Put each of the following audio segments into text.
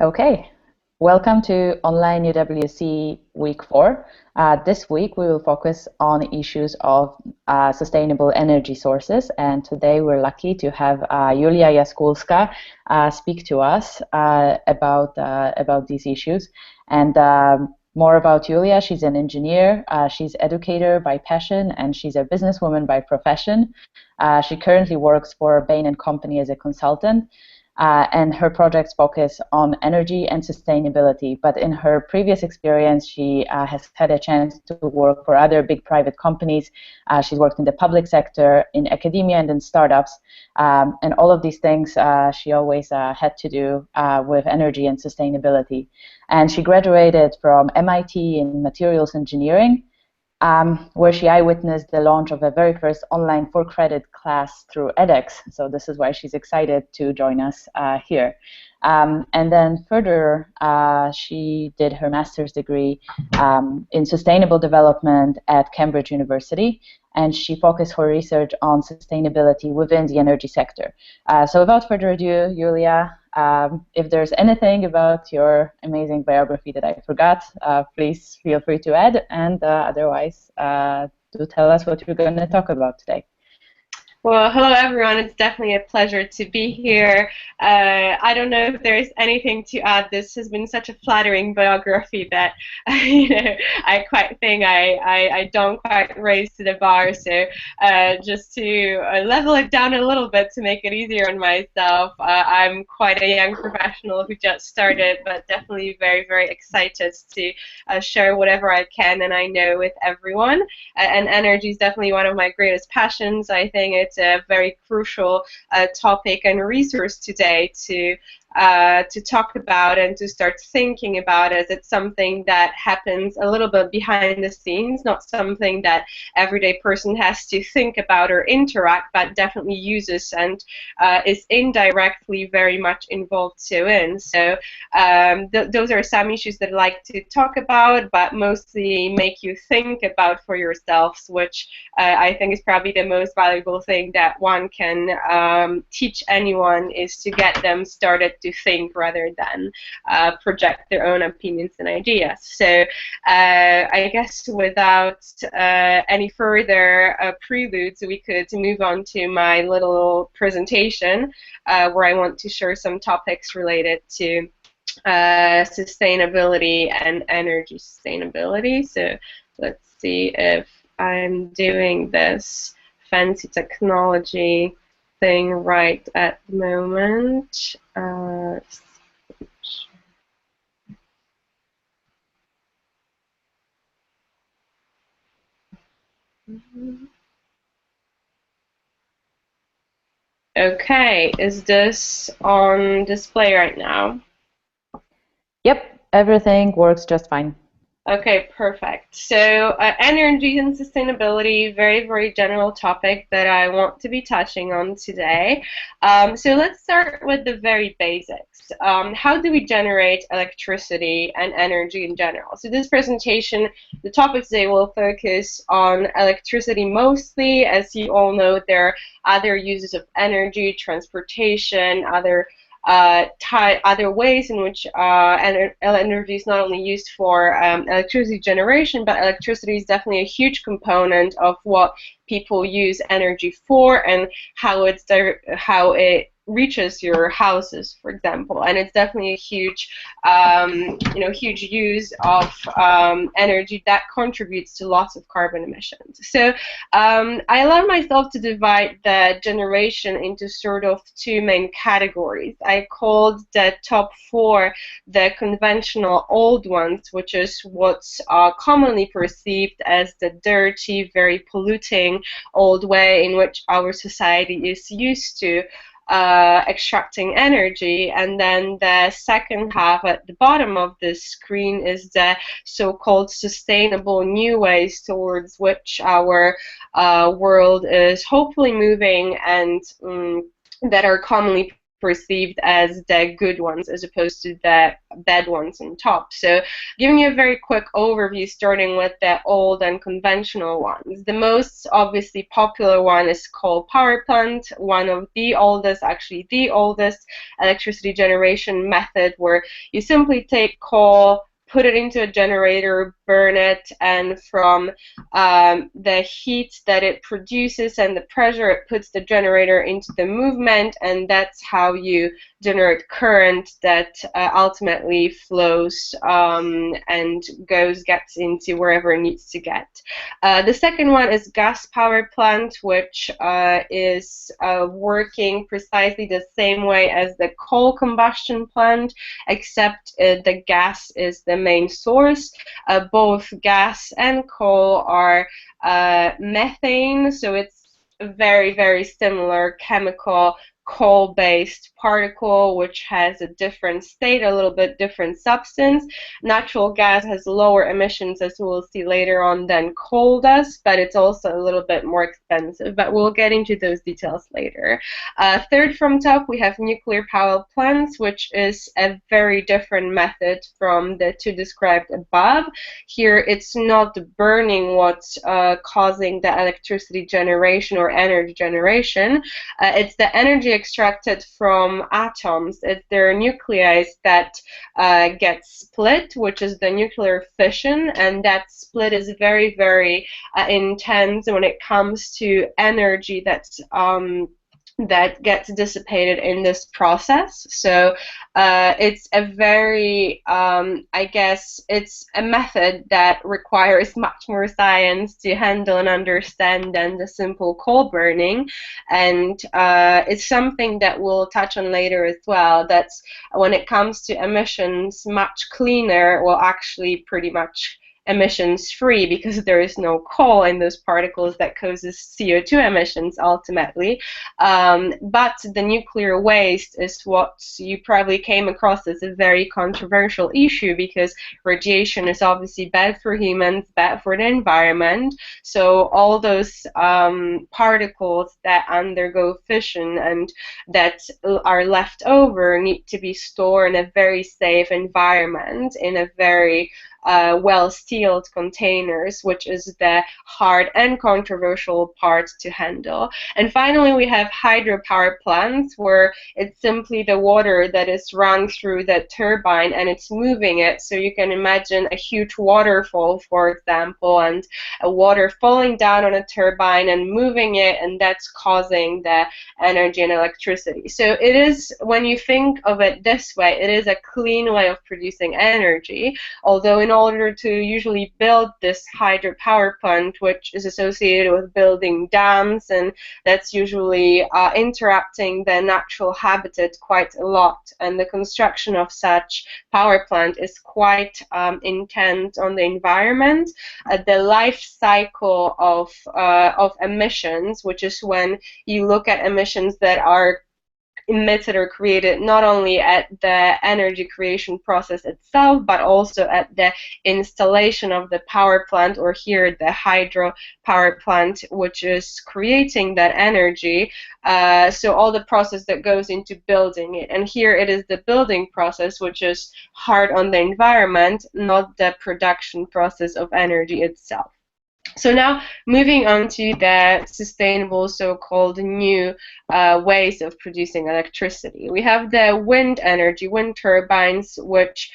Okay, welcome to Online UWC Week 4. This week we will focus on issues of sustainable energy sources, and today we're lucky to have Julia Jaskolska speak to us about these issues. And more about Julia: she's an engineer, she's educator by passion, and she's a businesswoman by profession. She currently works for Bain Company as a consultant. And her projects focus on energy and sustainability. But in her previous experience, she has had a chance to work for other big private companies. She's worked in the public sector, in academia, and in startups. And all of these things she always had to do with energy and sustainability. And she graduated from MIT in materials engineering, where she eyewitnessed the launch of the very first online for-credit class through edX. So this is why she's excited to join us here. And then further, she did her master's degree in sustainable development at Cambridge University, and she focused her research on sustainability within the energy sector. So without further ado, Julia, if there's anything about your amazing biography that I forgot, please feel free to add, and otherwise, do tell us what you're going to talk about today. Well, hello everyone. It's definitely a pleasure to be here. I don't know if there's anything to add. This has been such a flattering biography that I quite think I don't quite raise to the bar. So just to level it down a little bit to make it easier on myself, I'm quite a young professional who just started, but definitely very, very excited to share whatever I can and I know with everyone. And energy is definitely one of my greatest passions. I think it's a very crucial topic and resource today to talk about and to start thinking about, as it's something that happens a little bit behind the scenes, not something that everyday person has to think about or interact, but definitely uses and is indirectly very much involved too in. So those are some issues that I like to talk about, but mostly make you think about for yourselves, which I think is probably the most valuable thing that one can teach anyone, is to get them started to think rather than project their own opinions and ideas. So I guess without any further preludes, we could move on to my little presentation where I want to share some topics related to sustainability and energy sustainability. So let's see if I'm doing this fancy technology thing right at the moment. Okay, is this on display right now? Yep, everything works just fine. Okay, perfect. So energy and sustainability, very, very general topic that I want to be touching on today. So let's start with the very basics. How do we generate electricity and energy in general? So this presentation, the topic today will focus on electricity mostly. As you all know, there are other uses of energy, transportation, other ways in which energy is not only used for electricity generation, but electricity is definitely a huge component of what people use energy for and how it reaches your houses, for example. And it's definitely a huge, huge use of energy that contributes to lots of carbon emissions. So I allowed myself to divide the generation into sort of two main categories. I called the top four the conventional old ones, which is what's commonly perceived as the dirty, very polluting old way in which our society is used to extracting energy. And then the second half at the bottom of this screen is the so-called sustainable new ways towards which our world is hopefully moving, and that are commonly perceived as the good ones as opposed to the bad ones on top. So giving you a very quick overview, starting with the old and conventional ones. The most obviously popular one is coal power plant, one of the oldest, actually the oldest electricity generation method, where you simply take coal, put it into a generator, burn it, and from the heat that it produces and the pressure, it puts the generator into the movement, and that's how you generate current that ultimately flows and gets into wherever it needs to get. The second one is gas power plant, which is working precisely the same way as the coal combustion plant, except the gas is the main source. Both gas and coal are methane, so it's a very, very similar chemical coal-based particle, which has a different state, a little bit different substance. Natural gas has lower emissions, as we'll see later on, than coal does, but it's also a little bit more expensive, but we'll get into those details later. Third from top, we have nuclear power plants, which is a very different method from the two described above. Here, it's not burning what's causing the electricity generation or energy generation. It's the energy extracted from atoms. It's their nuclei that gets split, which is the nuclear fission, and that split is very, very intense when it comes to energy that gets dissipated in this process. So it's a very, I guess, it's a method that requires much more science to handle and understand than the simple coal burning. And it's something that we'll touch on later as well. That's when it comes to emissions, much cleaner, well, actually pretty much emissions free, because there is no coal in those particles that causes CO2 emissions ultimately. But the nuclear waste is what you probably came across as a very controversial issue, because radiation is obviously bad for humans, bad for the environment. So all those particles that undergo fission and that are left over need to be stored in a very safe environment, in a very well-sealed containers, which is the hard and controversial part to handle. And finally, we have hydropower plants, where it's simply the water that is run through the turbine and it's moving it. So you can imagine a huge waterfall, for example, and a water falling down on a turbine and moving it, and that's causing the energy and electricity. So it is, when you think of it this way, it is a clean way of producing energy, although in order to usually build this hydropower plant, which is associated with building dams, and that's usually interrupting the natural habitat quite a lot, and the construction of such power plant is quite intense on the environment. The life cycle of emissions, which is when you look at emissions that are emitted or created not only at the energy creation process itself, but also at the installation of the power plant, or here the hydro power plant, which is creating that energy. So all the process that goes into building it. And here it is the building process, which is hard on the environment, not the production process of energy itself. So now moving on to the sustainable, so-called new ways of producing electricity. We have the wind energy, wind turbines, which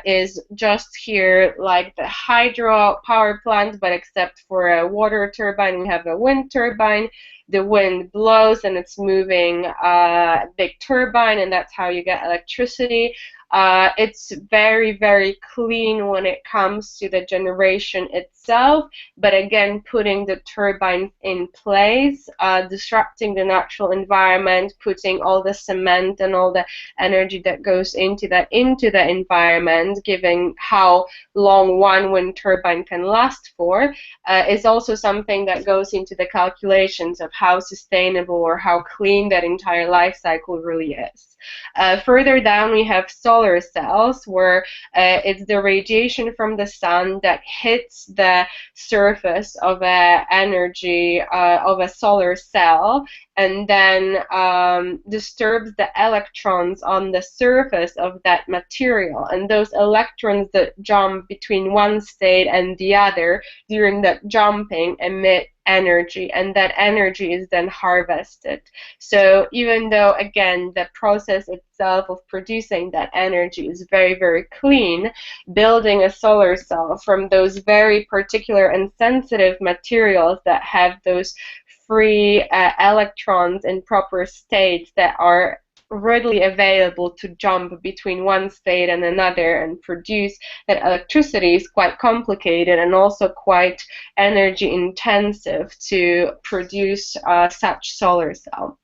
is just here like the hydro power plant, but except for a water turbine, we have a wind turbine. The wind blows and it's moving a big turbine, and that's how you get electricity. It's very, very clean when it comes to the generation itself, but again, putting the turbines in place, disrupting the natural environment, putting all the cement and all the energy that goes into the environment, giving how long one wind turbine can last for, is also something that goes into the calculations of how sustainable or how clean that entire life cycle really is. Further down, we have solar cells, where it's the radiation from the sun that hits the surface of a solar cell, and then disturbs the electrons on the surface of that material. And those electrons that jump between one state and the other during that jumping emit energy, and that energy is then harvested. So even though, again, the process itself of producing that energy is very, very clean, building a solar cell from those very particular and sensitive materials that have those free electrons in proper states that are readily available to jump between one state and another and produce that electricity is quite complicated and also quite energy intensive to produce such solar cell.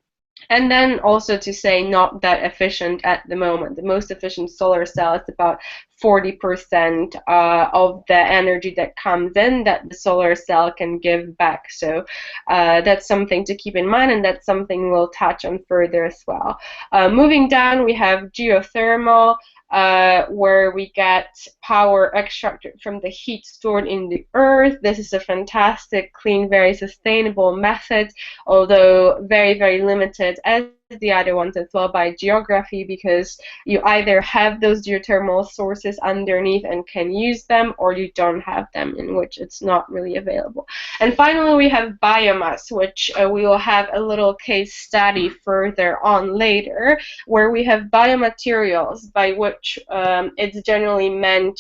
And then also to say not that efficient at the moment. The most efficient solar cell is about 40% of the energy that comes in that the solar cell can give back. So that's something to keep in mind, and that's something we'll touch on further as well. Moving down, we have geothermal, where we get power extracted from the heat stored in the earth. This is a fantastic, clean, very sustainable method, although very, very limited as the other ones as well by geography, because you either have those geothermal sources underneath and can use them, or you don't have them, in which it's not really available. And finally, we have biomass, which we will have a little case study further on later, where we have biomaterials, by which it's generally meant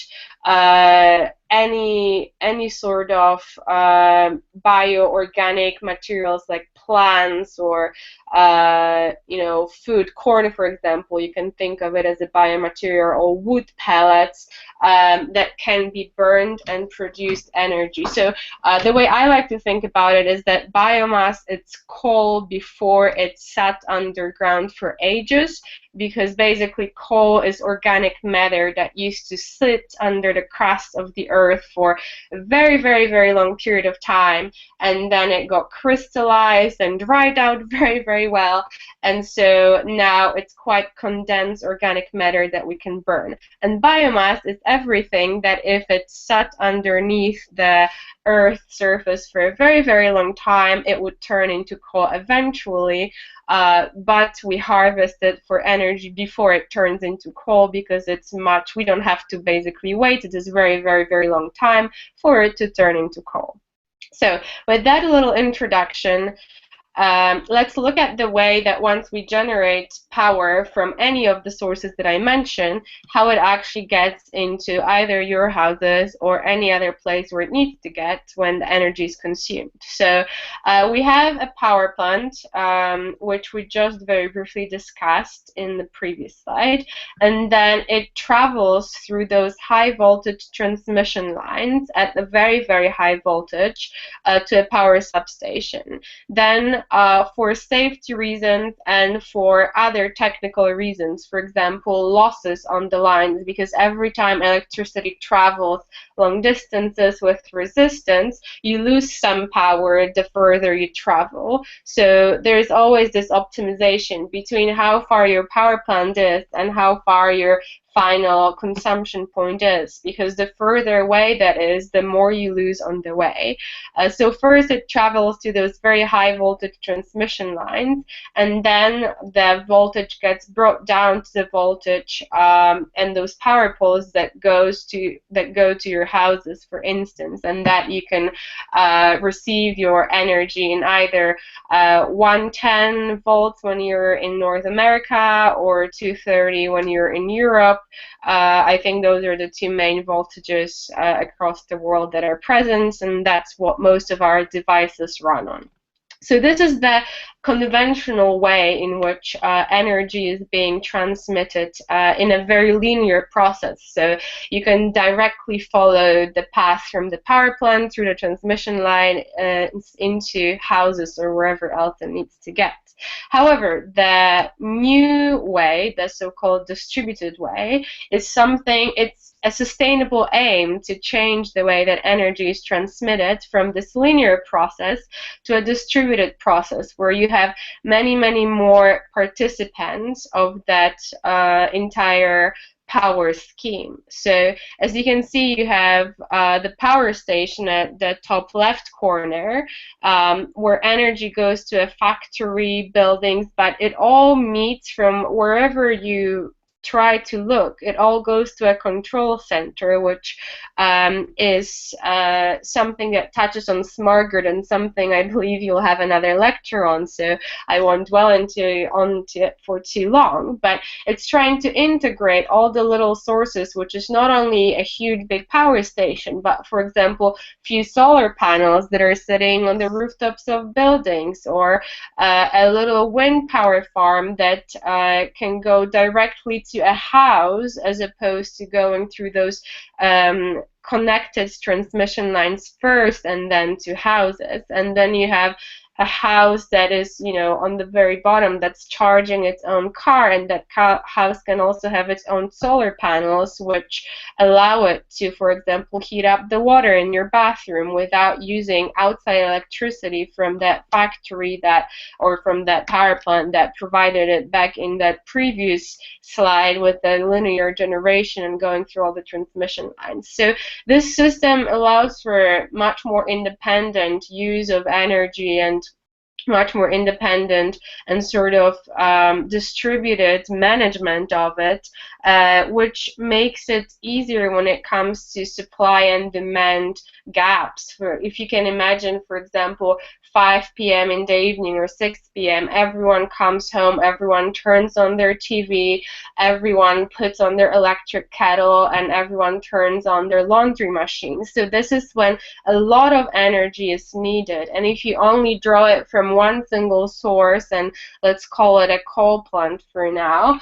any sort of bioorganic materials like plants or food, corn, for example. You can think of it as a biomaterial, or wood pellets that can be burned and produce energy. So the way I like to think about it is that biomass, it's coal before it's sat underground for ages, because basically coal is organic matter that used to sit under the crust of the earth for a very, very, very long period of time, and then it got crystallized and dried out very, very well, and so now it's quite condensed organic matter that we can burn. And biomass is everything that, if it's sat underneath the Earth's surface for a very, very long time, it would turn into coal eventually, but we harvest it for energy before it turns into coal, because we don't have to basically wait. It is very, very, very long time for it to turn into coal. So with that little introduction, let's look at the way that once we generate power from any of the sources that I mentioned, how it actually gets into either your houses or any other place where it needs to get when the energy is consumed. So we have a power plant, which we just very briefly discussed in the previous slide, and then it travels through those high voltage transmission lines at a very, very high voltage to a power substation. Then for safety reasons and for other technical reasons, for example, losses on the lines, because every time electricity travels long distances with resistance, you lose some power the further you travel. So there's always this optimization between how far your power plant is and how far your final consumption point is, because the further away that is, the more you lose on the way. So first it travels to those very high voltage transmission lines, and then the voltage gets brought down to the voltage and those power poles that go to your houses, for instance, and that you can receive your energy in either 110 volts when you're in North America or 230 when you're in Europe. I think those are the two main voltages across the world that are present, and that's what most of our devices run on. So this is the conventional way in which energy is being transmitted in a very linear process. So you can directly follow the path from the power plant through the transmission line into houses or wherever else it needs to get. However, the new way, the so-called distributed way, is something, it's a sustainable aim to change the way that energy is transmitted from this linear process to a distributed process where you have many, many more participants of that entire power scheme. So as you can see, you have the power station at the top left corner, where energy goes to a factory, buildings, but it all meets from wherever you try to look. It all goes to a control center, which is something that touches on smart grid, and something I believe you'll have another lecture on, so I won't dwell onto it for too long. But it's trying to integrate all the little sources, which is not only a huge big power station, but for example, few solar panels that are sitting on the rooftops of buildings, or a little wind power farm that can go directly to a house as opposed to going through those connected transmission lines first and then to houses. And then you have a house that is, you know, on the very bottom that's charging its own car, and that house can also have its own solar panels which allow it to, for example, heat up the water in your bathroom without using outside electricity from that factory that, or from that power plant that provided it back in that previous slide with the linear generation and going through all the transmission lines. So this system allows for much more independent use of energy and much more independent and sort of distributed management of it, which makes it easier when it comes to supply and demand gaps. For, if you can imagine, for example, 5 p.m. in the evening or 6 p.m., everyone comes home, everyone turns on their TV, everyone puts on their electric kettle, and everyone turns on their laundry machine. So this is when a lot of energy is needed, and if you only draw it from one single source, and let's call it a coal plant for now,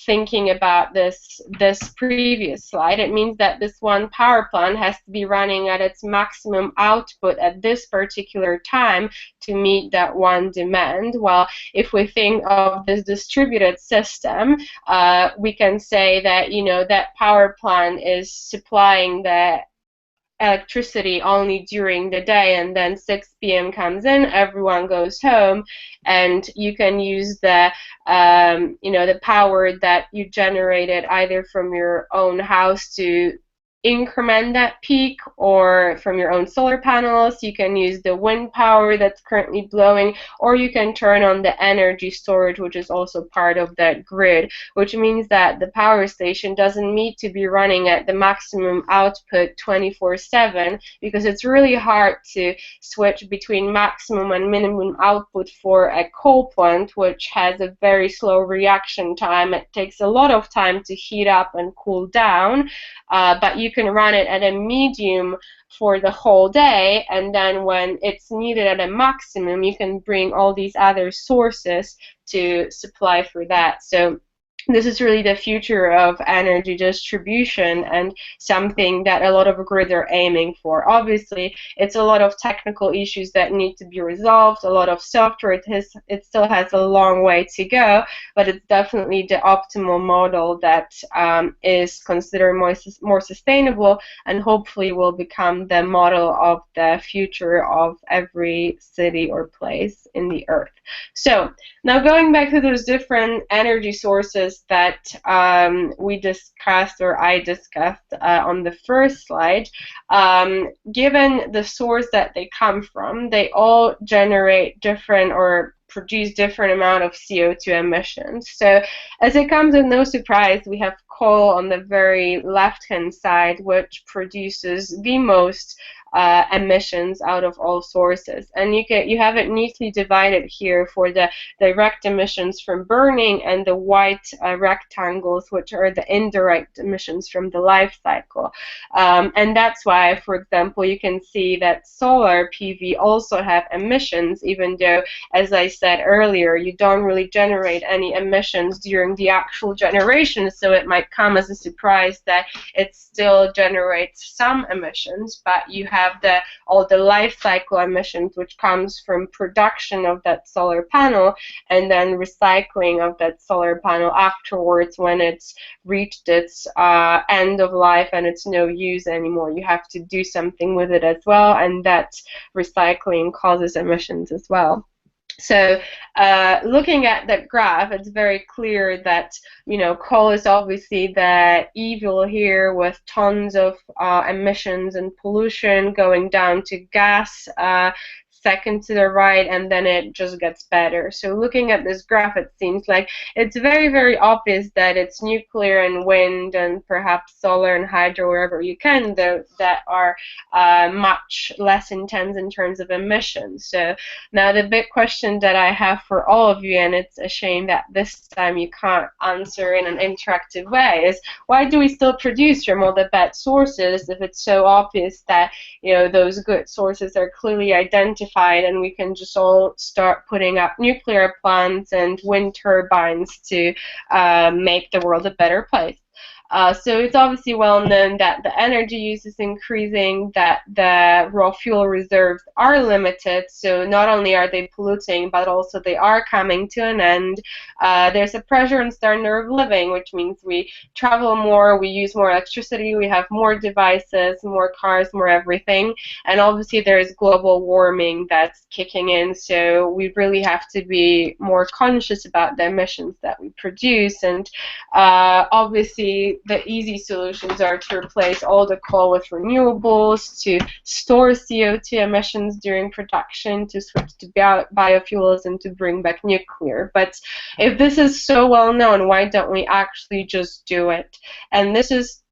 thinking about this previous slide, it means that this one power plant has to be running at its maximum output at this particular time to meet that one demand. While if we think of this distributed system, we can say that, you know, that power plant is supplying the electricity only during the day, and then 6 p.m. comes in, everyone goes home, and you can use the you know, the power that you generated either from your own house to increment that peak, or from your own solar panels. You can use the wind power that's currently blowing, or you can turn on the energy storage, which is also part of that grid, which means that the power station doesn't need to be running at the maximum output 24/7, because it's really hard to switch between maximum and minimum output for a coal plant, which has a very slow reaction time. It takes a lot of time to heat up and cool down, but you can run it at a medium for the whole day, and then when it's needed at a maximum, you can bring all these other sources to supply for that. So this is really the future of energy distribution, and something that a lot of grids are aiming for. Obviously, it's a lot of technical issues that need to be resolved, a lot of software. It still has a long way to go, but it's definitely the optimal model that is considered more sustainable, and hopefully will become the model of the future of every city or place in the earth. So now going back to those different energy sources that we discussed, or I discussed on the first slide, given the source that they come from, they all generate different, or produce different amount of CO2 emissions. So as it comes as no surprise, we have coal on the very left-hand side, which produces the most emissions out of all sources, and you have it neatly divided here for the direct emissions from burning, and the white rectangles, which are the indirect emissions from the life cycle. And that's why, for example, you can see that solar PV also have emissions, even though, as I said earlier, you don't really generate any emissions during the actual generation, so it might come as a surprise that it still generates some emissions, but you have have all the life cycle emissions, which comes from production of that solar panel and then recycling of that solar panel afterwards when it's reached its end of life and it's no use anymore. You have to do something with it as well, and that recycling causes emissions as well. So looking at that graph, it's very clear that, you know, coal is obviously the evil here, with tons of emissions and pollution, going down to gas second to the right, and then it just gets better. So looking at this graph, it seems like it's very, very obvious that it's nuclear and wind and perhaps solar and hydro, wherever you can, that are much less intense in terms of emissions. So now the big question that I have for all of you, and it's a shame that this time you can't answer in an interactive way, is why do we still produce from all the bad sources if it's so obvious that, you know, those good sources are clearly identified and we can just all start putting up nuclear plants and wind turbines to make the world a better place? So it's obviously well known that the energy use is increasing, that the raw fuel reserves are limited, so not only are they polluting, but also they are coming to an end. There's a pressure on standard of living, which means we travel more, we use more electricity, we have more devices, more cars, more everything, and obviously there's global warming that's kicking in, so we really have to be more conscious about the emissions that we produce. And obviously the easy solutions are to replace all the coal with renewables, to store CO2 emissions during production, to switch to biofuels, and to bring back nuclear. But if this is so well known, why don't we actually just do it? And this is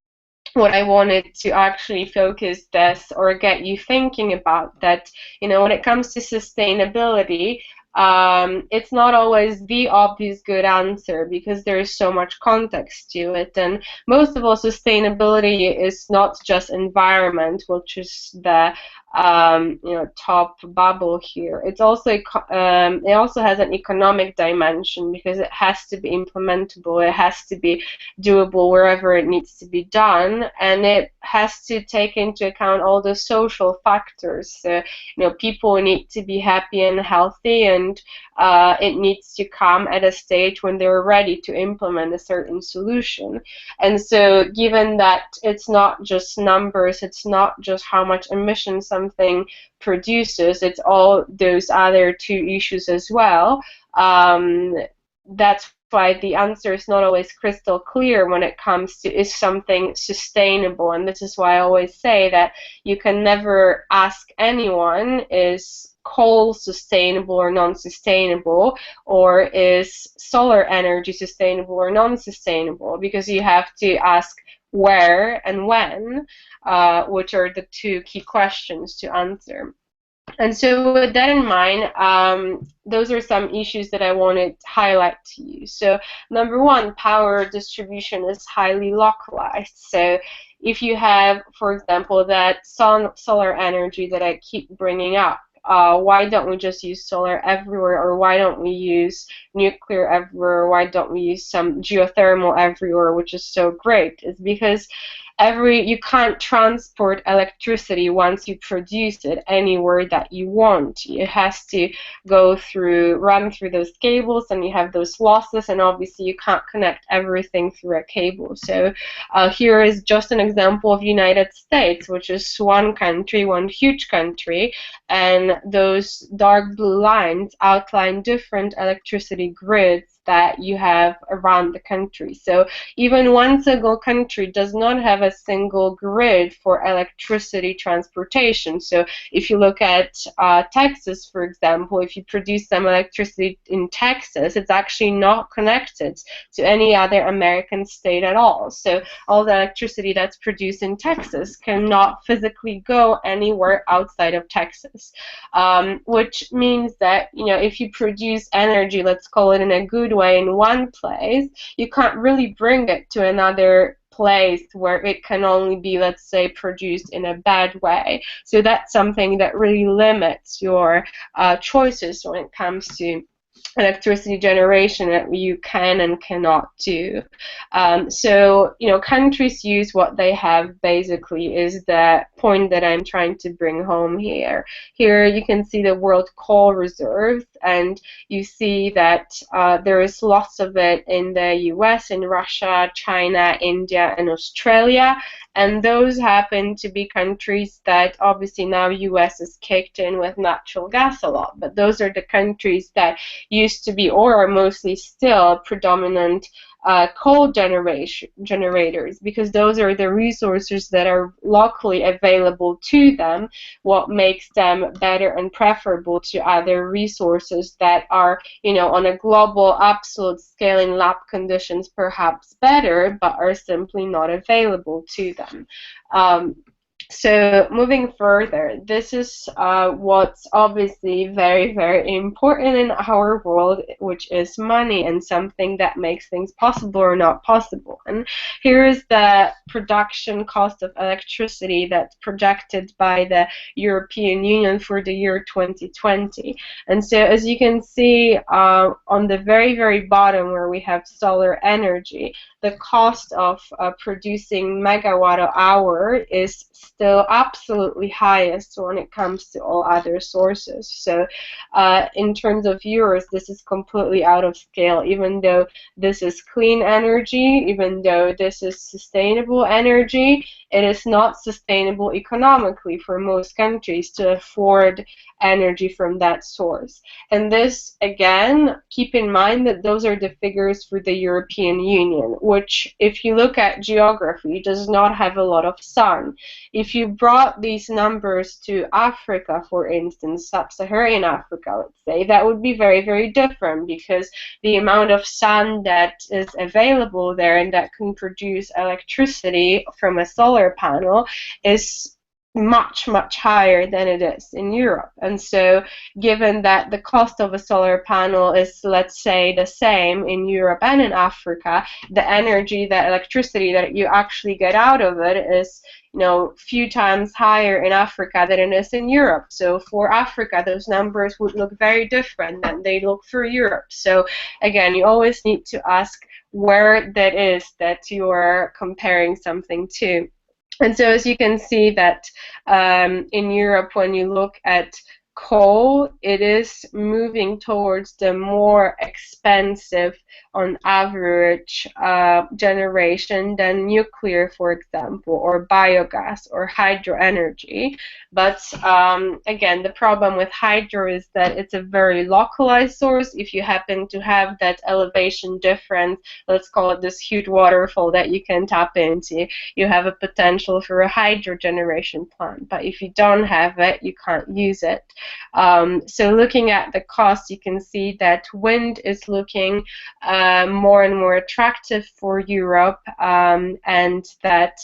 what I wanted to actually focus this, or get you thinking about, that, you know, when it comes to sustainability, it's not always the obvious good answer, because there is so much context to it. And most of all, sustainability is not just environment, which is the you know, top bubble here. It's also it also has an economic dimension, because it has to be implementable, it has to be doable wherever it needs to be done, and it has to take into account all the social factors. You know, people need to be happy and healthy, and it needs to come at a stage when they're ready to implement a certain solution. And so given that it's not just numbers, it's not just how much emissions something produces, it's all those other two issues as well. That's why the answer is not always crystal clear when it comes to, is something sustainable? And this is why I always say that you can never ask anyone, is coal sustainable or non-sustainable, or is solar energy sustainable or non-sustainable, because you have to ask where and when, which are the two key questions to answer. And so with that in mind, those are some issues that I wanted to highlight to you. So number one, power distribution is highly localized. So if you have, for example, that solar energy that I keep bringing up, why don't we just use solar everywhere, or why don't we use nuclear everywhere, or why don't we use some geothermal everywhere, which is so great? It's because you can't transport electricity once you produce it anywhere that you want. It has to run through those cables, and you have those losses, and obviously you can't connect everything through a cable. So here is just an example of United States, which is one country, one huge country, and those dark blue lines outline different electricity grids that you have around the country. So even one single country does not have a single grid for electricity transportation. So if you look at Texas, for example, if you produce some electricity in Texas, it's actually not connected to any other American state at all. So all the electricity that's produced in Texas cannot physically go anywhere outside of Texas, which means that, you know, if you produce energy, let's call it in a good way, in one place, you can't really bring it to another place where it can only be, let's say, produced in a bad way. So that's something that really limits your choices when it comes to electricity generation that you can and cannot do. So, countries use what they have, basically, is the point that I'm trying to bring home here. Here you can see the world coal reserves, and you see that there is lots of it in the US, in Russia, China, India, and Australia. And those happen to be countries that obviously now US is kicked in with natural gas a lot, but those are the countries that used to be, or are mostly still, predominant coal generators, because those are the resources that are locally available to them, what makes them better and preferable to other resources that are, on a global absolute scale in lab conditions perhaps better, but are simply not available to them. So moving further, this is what's obviously very, very important in our world, which is money, and something that makes things possible or not possible. And here is the production cost of electricity that's projected by the European Union for the year 2020. And so as you can see on the very, very bottom where we have solar energy, the cost of producing megawatt hour is still absolutely highest when it comes to all other sources. So in terms of euros, this is completely out of scale, even though this is clean energy, even though this is sustainable energy. It is not sustainable economically for most countries to afford energy from that source. And this, again, keep in mind that those are the figures for the European Union, which, if you look at geography, does not have a lot of sun. If you brought these numbers to Africa, for instance, sub-Saharan Africa, let's say, that would be very, very different, because the amount of sun that is available there and that can produce electricity from a solar panel is much, much higher than it is in Europe. And so given that the cost of a solar panel is, let's say, the same in Europe and in Africa, the energy, the electricity that you actually get out of it is few times higher in Africa than it is in Europe. So for Africa, those numbers would look very different than they look for Europe. So again, you always need to ask where that is that you are comparing something to. And so as you can see that in Europe, when you look at coal, it is moving towards the more expensive, on average, generation than nuclear, for example, or biogas or hydro energy. But again, the problem with hydro is that it's a very localized source. If you happen to have that elevation difference, let's call it this huge waterfall that you can tap into, you have a potential for a hydro generation plant. But if you don't have it, you can't use it. So looking at the cost, you can see that wind is looking more and more attractive for Europe, and that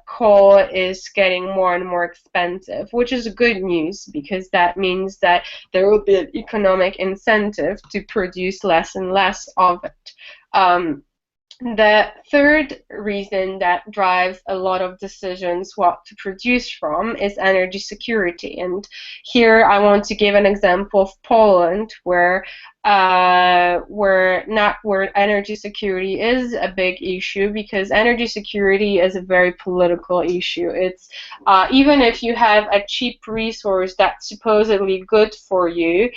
coal is getting more and more expensive, which is good news, because that means that there will be an economic incentive to produce less and less of it. The third reason that drives a lot of decisions what to produce from is energy security. And here I want to give an example of Poland, where energy security is a big issue, because energy security is a very political issue. It's even if you have a cheap resource that's supposedly good for you,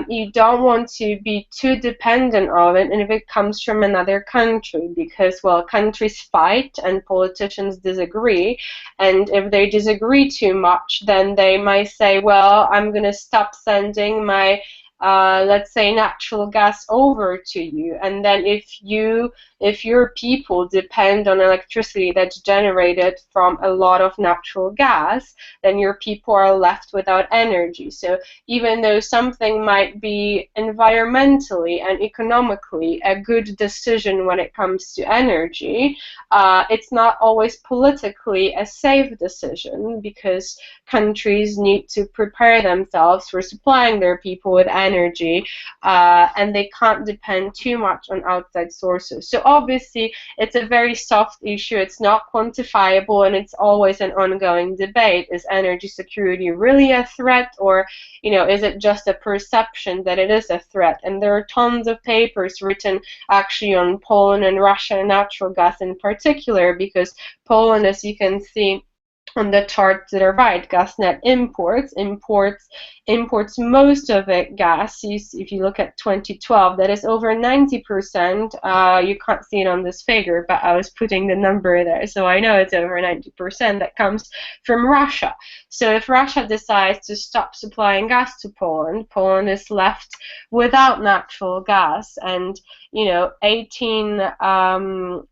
you don't want to be too dependent on it, and if it comes from another country, because, well, countries fight and politicians disagree, and if they disagree too much, then they might say, well, I'm going to stop sending my let's say natural gas over to you. And then if your people depend on electricity that's generated from a lot of natural gas, then your people are left without energy. So even though something might be environmentally and economically a good decision when it comes to energy, it's not always politically a safe decision, because countries need to prepare themselves for supplying their people with energy energy, and they can't depend too much on outside sources. So obviously it's a very soft issue, it's not quantifiable, and it's always an ongoing debate. Is energy security really a threat, or is it just a perception that it is a threat? And there are tons of papers written actually on Poland and Russia and natural gas in particular, because Poland, as you can see on the chart to the right, GasNet imports most of it gas. If you look at 2012, that is over 90%. You can't see it on this figure, but I was putting the number there, so I know it's over 90% that comes from Russia. So if Russia decides to stop supplying gas to Poland, Poland is left without natural gas, and 18.1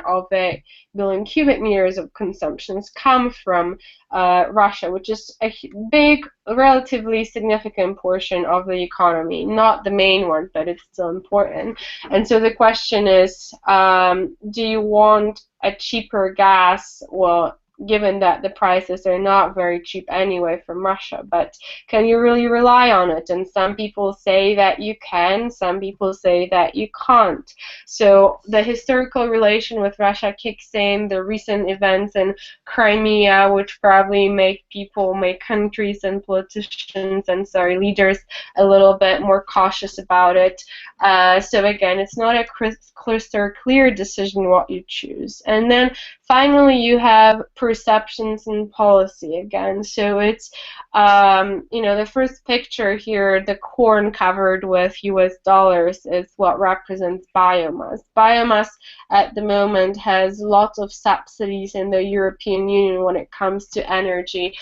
of a billion cubic meters of consumptions come from Russia, which is a big, relatively significant portion of the economy. Not the main one, but it's still important. And so the question is, do you want a cheaper gas? Well, given that the prices are not very cheap anyway from Russia, but can you really rely on it? And some people say that you can, some people say that you can't. So the historical relation with Russia kicks in, the recent events in Crimea, which probably make countries and politicians and leaders a little bit more cautious about it. So again, it's not a crystal clear decision what you choose. And then finally, you have perceptions and policy again. So it's, the first picture here, the corn covered with US dollars, is what represents biomass. Biomass at the moment has lots of subsidies in the European Union when it comes to energy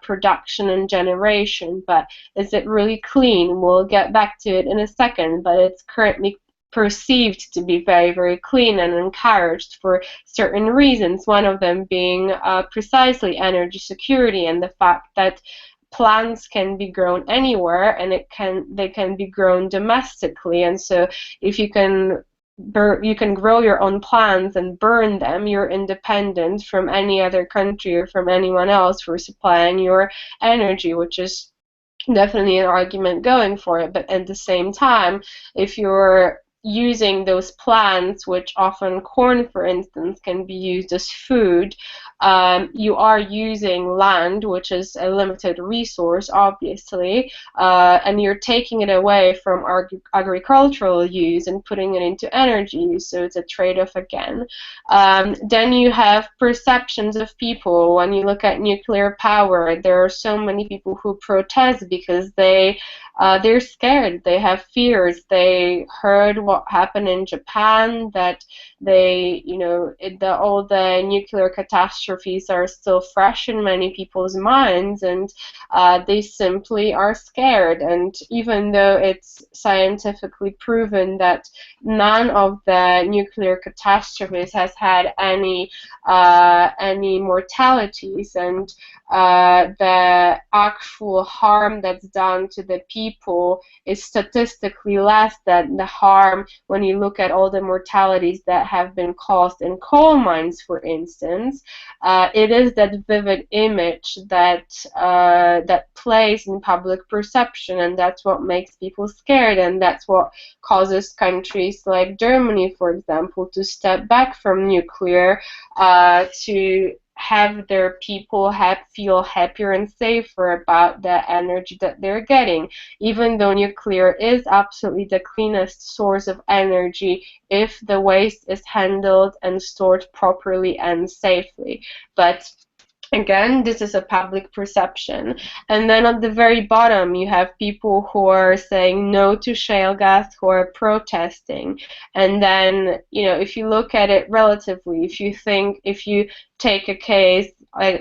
production and generation, but is it really clean? We'll get back to it in a second, but it's currently perceived to be very, very clean and encouraged for certain reasons, one of them being precisely energy security and the fact that plants can be grown anywhere and they can be grown domestically. And so if you can grow your own plants and burn them, you're independent from any other country or from anyone else for supplying your energy, which is definitely an argument going for it. But at the same time, if you're using those plants, which often corn, for instance, can be used as food, you are using land, which is a limited resource, obviously, and you're taking it away from agricultural use and putting it into energy use, so it's a trade-off again. Then you have perceptions of people. When you look at nuclear power, there are so many people who protest because they're scared, they have fears. They heard what happened in Japan, that all the nuclear catastrophes are still fresh in many people's minds, and they simply are scared. And even though it's scientifically proven that none of the nuclear catastrophes has had any mortalities, and the actual harm that's done to the people is statistically less than the harm when you look at all the mortalities that have been caused in coal mines, for instance. It is that vivid image that plays in public perception, and that's what makes people scared, and that's what causes countries like Germany, for example, to step back from nuclear, to have their people feel happier and safer about the energy that they're getting, even though nuclear is absolutely the cleanest source of energy if the waste is handled and stored properly and safely. But again, this is a public perception. And then at the very bottom, you have people who are saying no to shale gas, who are protesting. And then, if you look at it relatively, if you take a case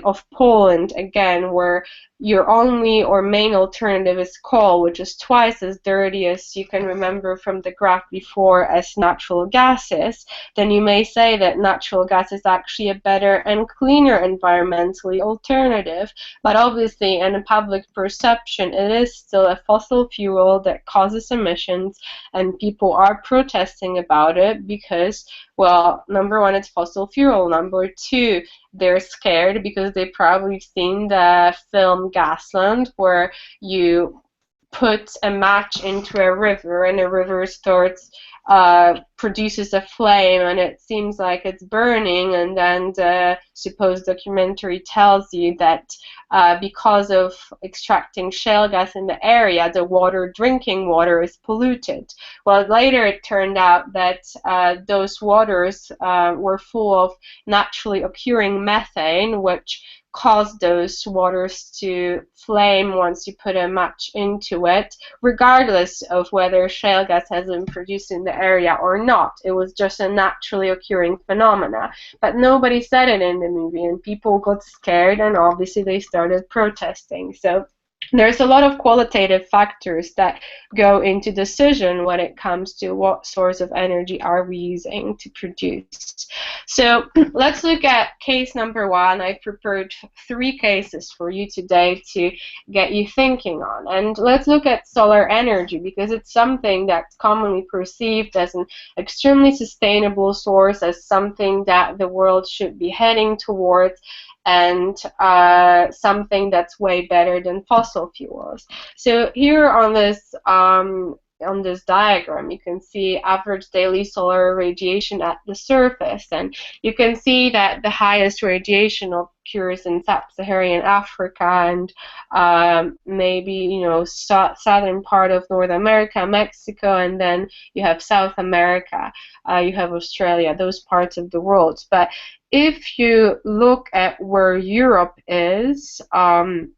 of Poland, again, where your only or main alternative is coal, which is twice as dirty as you can remember from the graph before as natural gas is, then you may say that natural gas is actually a better and cleaner environmentally alternative. But obviously, in a public perception, it is still a fossil fuel that causes emissions, and people are protesting about it because, Well, number one, it's fossil fuel. Number two, they're scared because they probably seen the film Gasland, where you put a match into a river and a river starts produces a flame and it seems like it's burning, and then the supposed documentary tells you that because of extracting shale gas in the area, the water, drinking water, is polluted. Well, later it turned out that those waters were full of naturally occurring methane, which caused those waters to flame once you put a match into it, regardless of whether shale gas has been produced in the area or not. It was just a naturally occurring phenomena. But nobody said it in the movie, and people got scared, and obviously they started protesting. So there's a lot of qualitative factors that go into decision when it comes to what source of energy are we using to produce. So let's look at case number one. I prepared 3 cases for you today to get you thinking on. And let's look at solar energy, because it's something that's commonly perceived as an extremely sustainable source, as something that the world should be heading towards, and something that's way better than fossil fuels. So here on this diagram, you can see average daily solar radiation at the surface, and you can see that the highest radiation occurs in sub-Saharan Africa and maybe southern part of North America, Mexico, and then you have South America, you have Australia, those parts of the world. But if you look at where Europe is, and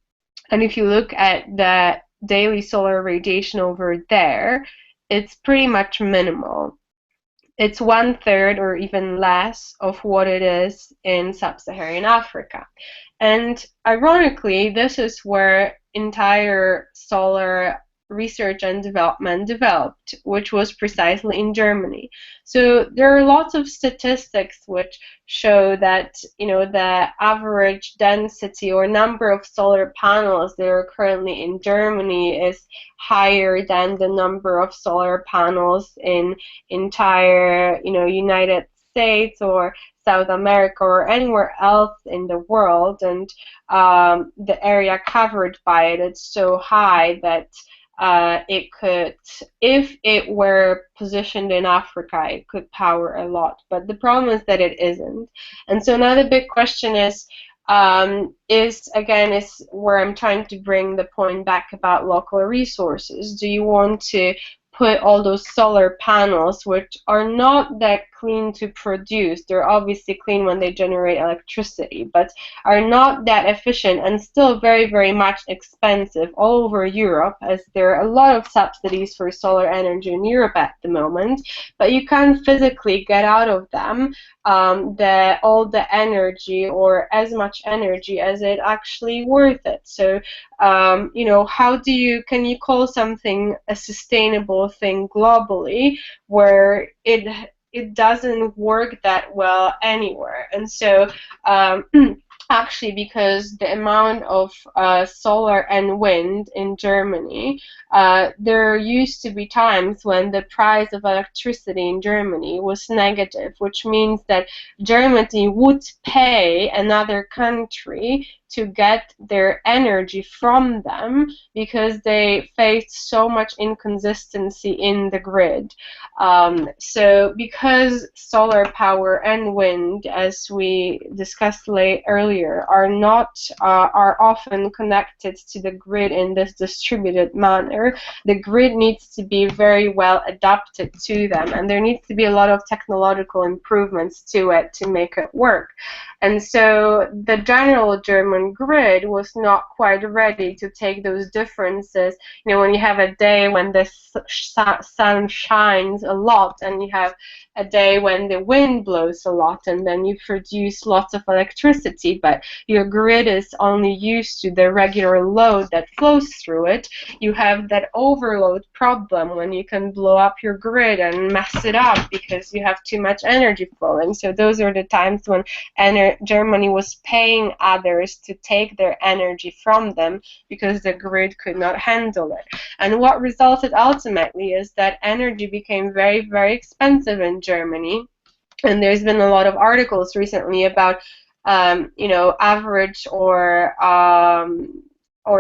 if you look at the daily solar radiation over there, it's pretty much minimal. It's 1/3 or even less of what it is in sub-Saharan Africa. And ironically, this is where entire solar research and development developed, which was precisely in Germany. So there are lots of statistics which show that the average density or number of solar panels that are currently in Germany is higher than the number of solar panels in entire United States or South America or anywhere else in the world. And the area covered by it is so high that it could, if it were positioned in Africa, it could power a lot. But the problem is that it isn't. And so now the big question is where I'm trying to bring the point back about local resources. Do you want to put all those solar panels, which are not that clean to produce? They're obviously clean when they generate electricity, but are not that efficient and still very, very much expensive all over Europe, as there are a lot of subsidies for solar energy in Europe at the moment, but you can't physically get out of them all the energy or as much energy as it actually worth it. So how can you call something a sustainable thing globally where it doesn't work that well anywhere? And so actually, because the amount of solar and wind in Germany, there used to be times when the price of electricity in Germany was negative, which means that Germany would pay another country to get their energy from them because they faced so much inconsistency in the grid. So because solar power and wind, as we discussed earlier, are often connected to the grid in this distributed manner, the grid needs to be very well adapted to them, and there needs to be a lot of technological improvements to it to make it work. And so the general German grid was not quite ready to take those differences. When you have a day when the sun shines a lot, and you have a day when the wind blows a lot, and then you produce lots of electricity, but your grid is only used to the regular load that flows through it, you have that overload problem when you can blow up your grid and mess it up because you have too much energy flowing. So those are the times when Germany was paying others to take their energy from them because the grid could not handle it. And what resulted ultimately is that energy became very, very expensive in Germany. And there's been a lot of articles recently about average or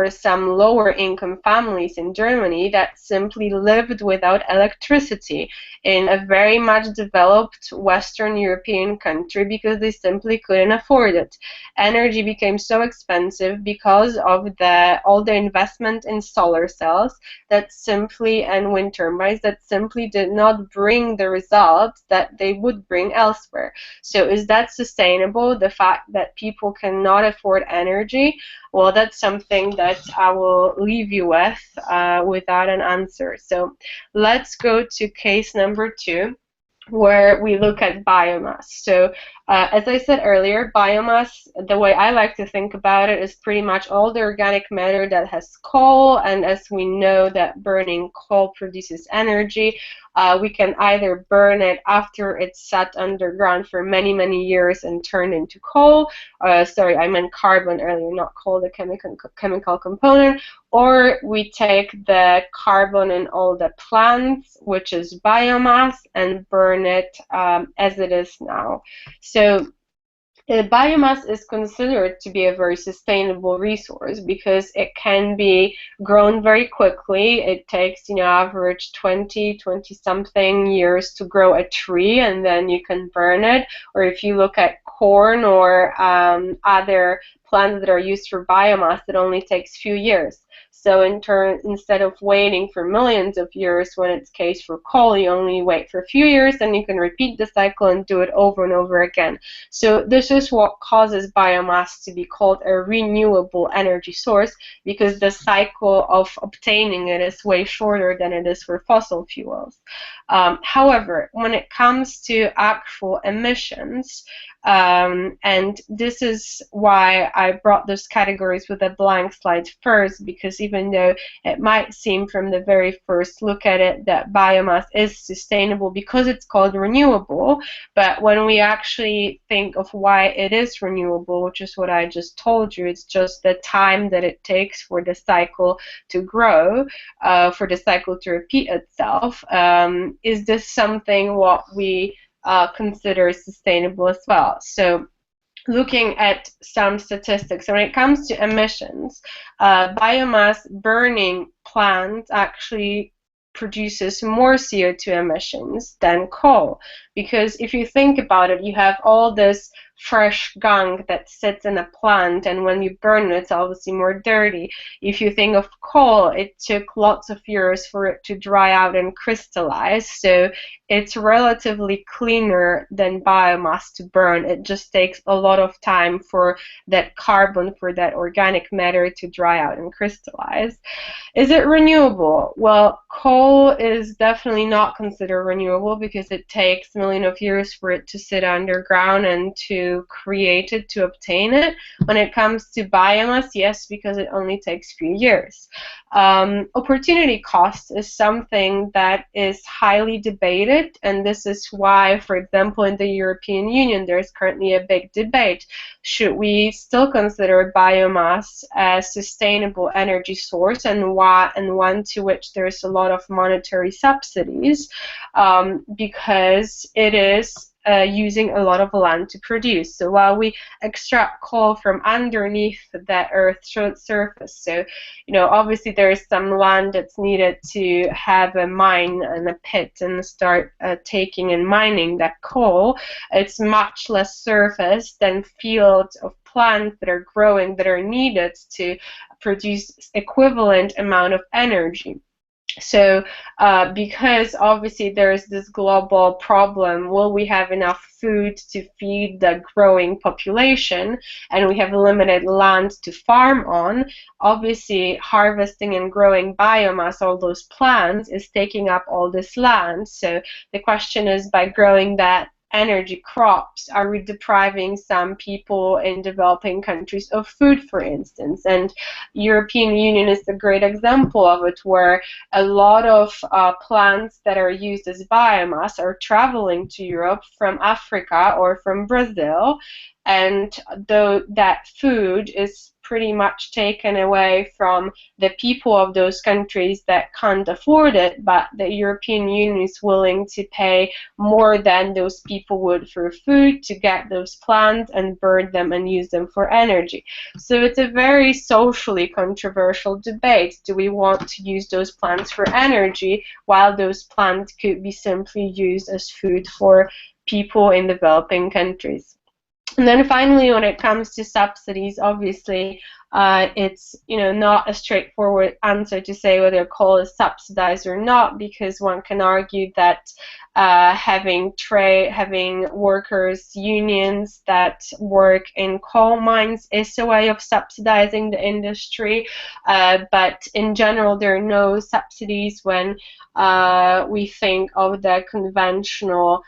some lower income families in Germany that simply lived without electricity in a very much developed Western European country because they simply couldn't afford it. Energy became so expensive because of all the investment in solar cells and wind turbines that simply did not bring the results that they would bring elsewhere. So is that sustainable? The fact that people cannot afford energy? Well, that's something that I will leave you with without an answer. So let's go to case number 2, where we look at biomass. So as I said earlier, biomass, the way I like to think about it, is pretty much all the organic matter that has coal, and as we know that burning coal produces energy, we can either burn it after it's sat underground for many, many years and turned into coal. Sorry, I meant carbon earlier, not coal, the chemical component. Or we take the carbon in all the plants, which is biomass, and burn it as it is now. So biomass is considered to be a very sustainable resource because it can be grown very quickly. It takes, average 20 something years to grow a tree, and then you can burn it. Or if you look at corn or other plants that are used for biomass, it only takes few years. So instead of waiting for millions of years when it's case for coal, you only wait for a few years, and you can repeat the cycle and do it over and over again. So this is what causes biomass to be called a renewable energy source, because the cycle of obtaining it is way shorter than it is for fossil fuels. However, when it comes to actual emissions, and this is why I brought those categories with a blank slide first, because even though it might seem from the very first look at it that biomass is sustainable because it's called renewable, but when we actually think of why it is renewable, which is what I just told you, it's just the time that it takes for the cycle to grow, for the cycle to repeat itself. Is this something what we consider sustainable as well? So looking at some statistics, when it comes to emissions, biomass burning plants actually produces more CO2 emissions than coal, because if you think about it, you have all this fresh gunk that sits in a plant, and when you burn it, it's obviously more dirty. If you think of coal, it took lots of years for it to dry out and crystallize, so it's relatively cleaner than biomass to burn. It just takes a lot of time for that carbon, for that organic matter to dry out and crystallize. Is it renewable? Well, coal is definitely not considered renewable because it takes millions of years for it to sit underground and to create it, to obtain it. When it comes to biomass, yes, because it only takes few years. Opportunity cost is something that is highly debated, and this is why, for example, in the European Union, there's currently a big debate. Should we still consider biomass a sustainable energy source, and one to which there's a lot of monetary subsidies, because it is using a lot of land to produce. So while we extract coal from underneath the Earth's surface, so obviously there is some land that's needed to have a mine and a pit and start taking and mining that coal. It's much less surface than fields of plants that are growing that are needed to produce equivalent amount of energy. So because obviously there is this global problem, will we have enough food to feed the growing population, and we have limited land to farm on, obviously harvesting and growing biomass, all those plants, is taking up all this land. So the question is, by growing that energy crops, are we depriving some people in developing countries of food, for instance? And European Union is a great example of it, where a lot of plants that are used as biomass are traveling to Europe from Africa or from Brazil, and though that food is pretty much taken away from the people of those countries that can't afford it, but the European Union is willing to pay more than those people would for food to get those plants and burn them and use them for energy. So it's a very socially controversial debate. Do we want to use those plants for energy while those plants could be simply used as food for people in developing countries? And then finally, when it comes to subsidies, obviously, it's not a straightforward answer to say whether coal is subsidized or not, because one can argue that having workers unions that work in coal mines is a way of subsidizing the industry, but in general there are no subsidies when we think of the conventional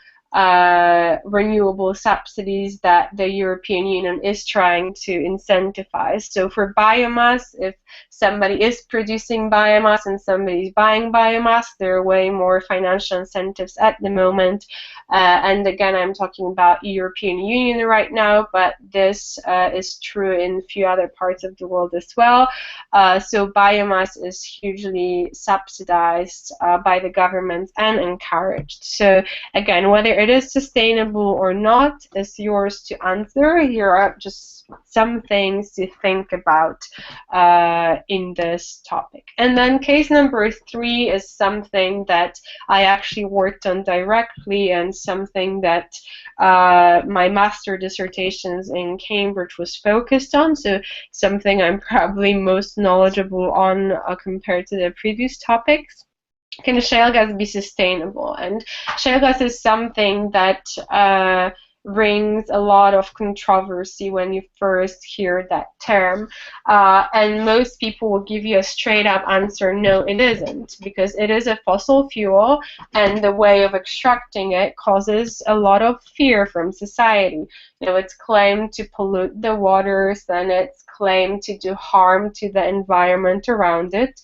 renewable subsidies that the European Union is trying to incentivize. So for biomass, if somebody is producing biomass and somebody is buying biomass, there are way more financial incentives at the moment. And again, I'm talking about European Union right now, but this is true in a few other parts of the world as well. So biomass is hugely subsidized by the government and encouraged. So again, whether it is sustainable or not is yours to answer. Here are just some things to think about in this topic. And then case number 3 is something that I actually worked on directly and something that my master dissertations in Cambridge was focused on, so something I'm probably most knowledgeable on compared to the previous topics. Can shale gas be sustainable? And shale gas is something that brings a lot of controversy when you first hear that term, and most people will give you a straight up answer: no, it isn't, because it is a fossil fuel and the way of extracting it causes a lot of fear from society. It's claimed to pollute the waters, and it's claimed to do harm to the environment around it,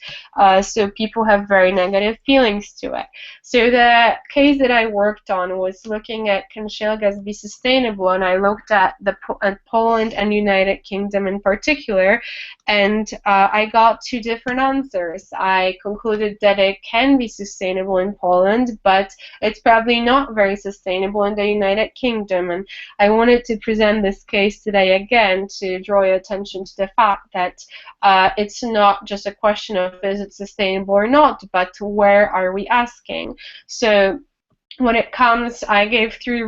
so people have very negative feelings to it. So the case that I worked on was looking at, can shale gas be sustainable, and I looked at Poland and United Kingdom in particular, and I got 2 different answers. I concluded that it can be sustainable in Poland, but it's probably not very sustainable in the United Kingdom, and I wanted to present this case today again to draw your attention to the fact that it's not just a question of is it sustainable or not, but where are we asking? So when it comes, I gave 3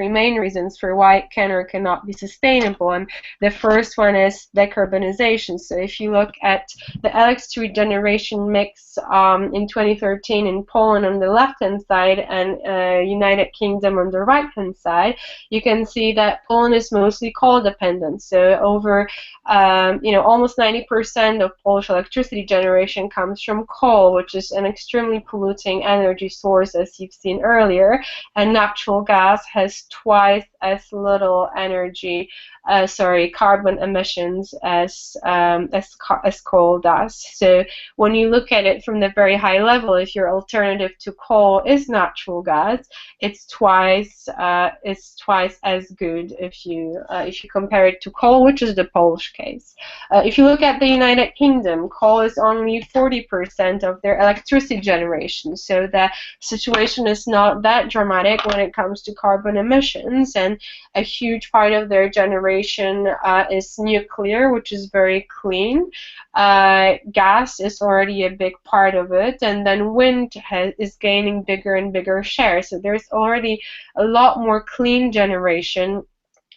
main reasons for why it can or cannot be sustainable, and the first one is decarbonization. So if you look at the electricity generation mix in 2013 in Poland on the left-hand side and United Kingdom on the right-hand side, you can see that Poland is mostly coal dependent. So over almost 90% of Polish electricity generation comes from coal, which is an extremely polluting energy source, as you've seen earlier, and natural gas has twice as little carbon emissions as coal does. So when you look at it from the very high level, if your alternative to coal is natural gas, it's twice as good if you compare it to coal, which is the Polish case. If you look at the United Kingdom, coal is only 40% of their electricity generation, so the situation is not that dramatic when it comes to carbon emissions, and a huge part of their generation is nuclear, which is very clean. Gas is already a big part of it, and then wind is gaining bigger and bigger share. So there's already a lot more clean generation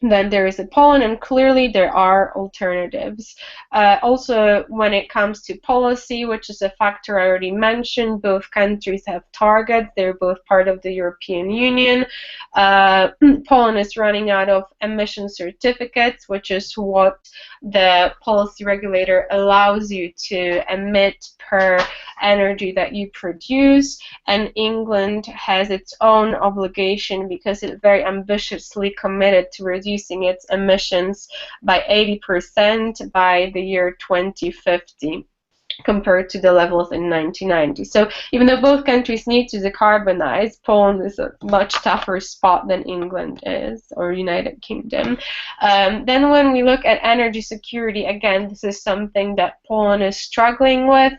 than there is in Poland, and clearly there are alternatives. Also, when it comes to policy, which is a factor I already mentioned, both countries have targets. They're both part of the European Union. Poland is running out of emission certificates, which is what the policy regulator allows you to emit per energy that you produce, and England has its own obligation because it very ambitiously committed to reducing its emissions by 80% by the year 2050. compared to the levels in 1990. So even though both countries need to decarbonize, Poland is a much tougher spot than England is, or United Kingdom. Then when we look at energy security, again, this is something that Poland is struggling with.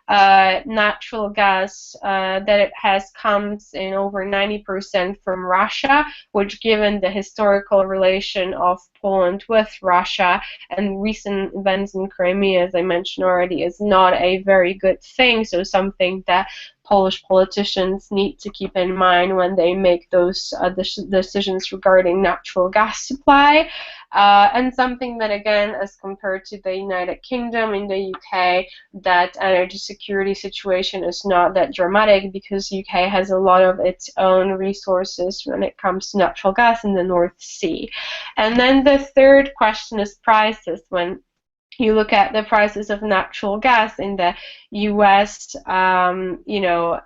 Natural gas that it has comes in over 90% from Russia, which, given the historical relation of Poland with Russia and recent events in Crimea, as I mentioned already, is not a very good thing. So something that Polish politicians need to keep in mind when they make those decisions regarding natural gas supply. And something that, again, as compared to the United Kingdom, in the UK, that energy security situation is not that dramatic, because UK has a lot of its own resources when it comes to natural gas in the North Sea. And then the third question is prices. When you look at the prices of natural gas in the US,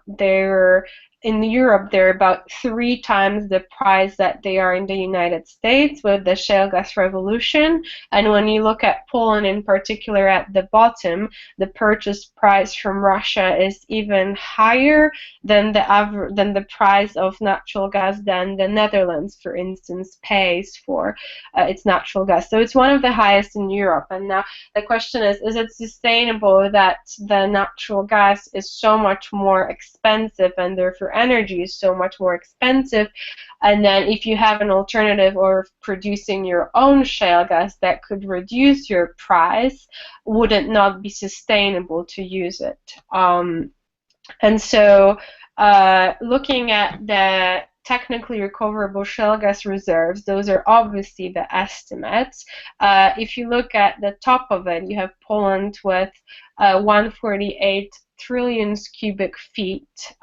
they're in Europe, they're about 3 times the price that they are in the United States with the shale gas revolution. And when you look at Poland in particular at the bottom, the purchase price from Russia is even higher than the price of natural gas than the Netherlands, for instance, pays for its natural gas. So it's one of the highest in Europe. And now the question is it sustainable that the natural gas is so much more expensive, and therefore energy is so much more expensive? And then if you have an alternative or producing your own shale gas that could reduce your price, would it not be sustainable to use it? And so looking at the technically recoverable shale gas reserves, those are obviously the estimates. If you look at the top of it, you have Poland with 148 trillion cubic feet,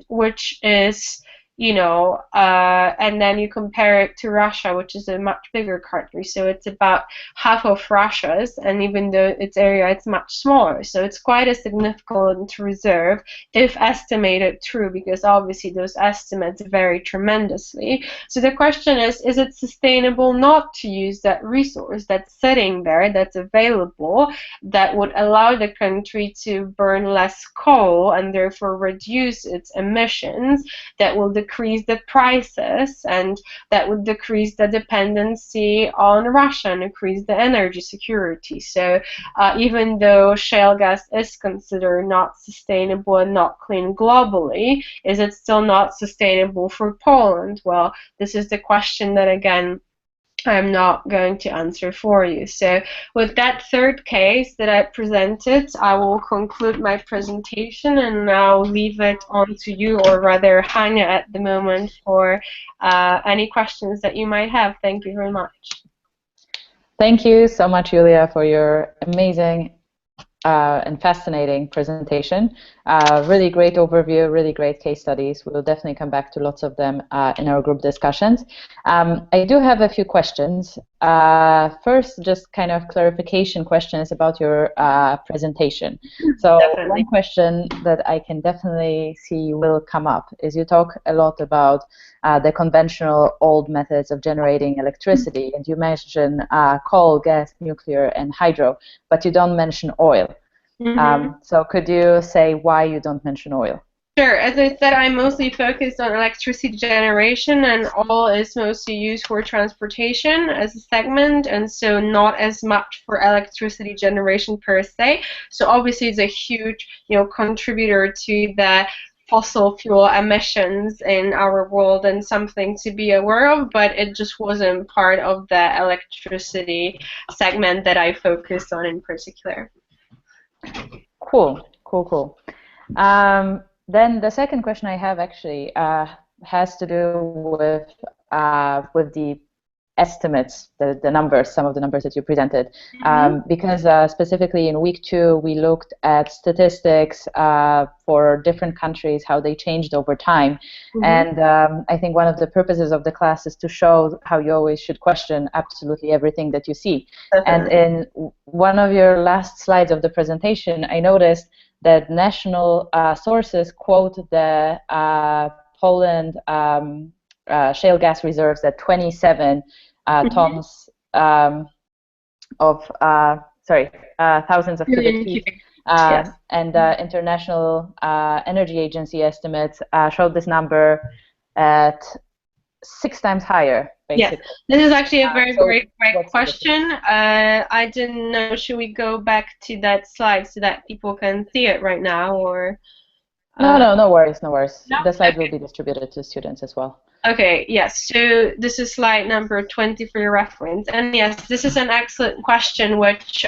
which is, and then you compare it to Russia, which is a much bigger country, so it's about half of Russia's, and even though its area, it's much smaller, so it's quite a significant reserve if estimated true, because obviously those estimates vary tremendously. So the question is it sustainable not to use that resource that's sitting there, that's available, that would allow the country to burn less coal and therefore reduce its emissions, that will decrease the prices, and that would decrease the dependency on Russia and increase the energy security. So even though shale gas is considered not sustainable and not clean globally, is it still not sustainable for Poland? Well, this is the question that, again, I'm not going to answer for you. So with that third case that I presented, I will conclude my presentation, and I'll leave it on to you, or rather Hania at the moment, for any questions that you might have. Thank you very much. Thank you so much, Julia, for your amazing and fascinating presentation. Really great overview, really great case studies. We'll definitely come back to lots of them in our group discussions. I do have a few questions. First, just kind of clarification questions about your presentation. So Definitely. one question that I can definitely see will come up is you talk a lot about the conventional old methods of generating electricity, and you mention coal, gas, nuclear, and hydro, but you don't mention oil. So could you say why you don't mention oil? Sure. As I said, I'm mostly focused on electricity generation, and oil is mostly used for transportation as a segment, and so not as much for electricity generation per se. So obviously it's a huge, contributor to the fossil fuel emissions in our world, and something to be aware of, but it just wasn't part of the electricity segment that I focused on in particular. Cool. Then the second question I have actually has to do with the estimates, the numbers, some of the numbers that you presented, because specifically in week 2 we looked at statistics for different countries, how they changed over time, and I think one of the purposes of the class is to show how you always should question absolutely everything that you see. And in one of your last slides of the presentation, I noticed that national sources quote the Poland shale gas reserves at 27 tons of thousands of cubic feet Yes. And the International Energy Agency estimates showed this number at 6 times higher, Yes, basically. this is actually a very, So very great what's the difference? question. I didn't know, should we go back to that slide so that people can see it right now, or? No, Uh, no, no worries, no worries. no? The slide will Okay. be distributed to students as well. Okay, yes, so this is slide number 20 for your reference. And yes, this is an excellent question, which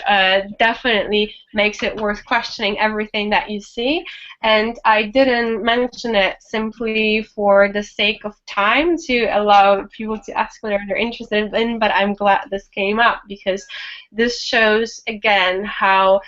definitely makes it worth questioning everything that you see. And I didn't mention it simply for the sake of time to allow people to ask whatever they're interested in, but I'm glad this came up because this shows, again, how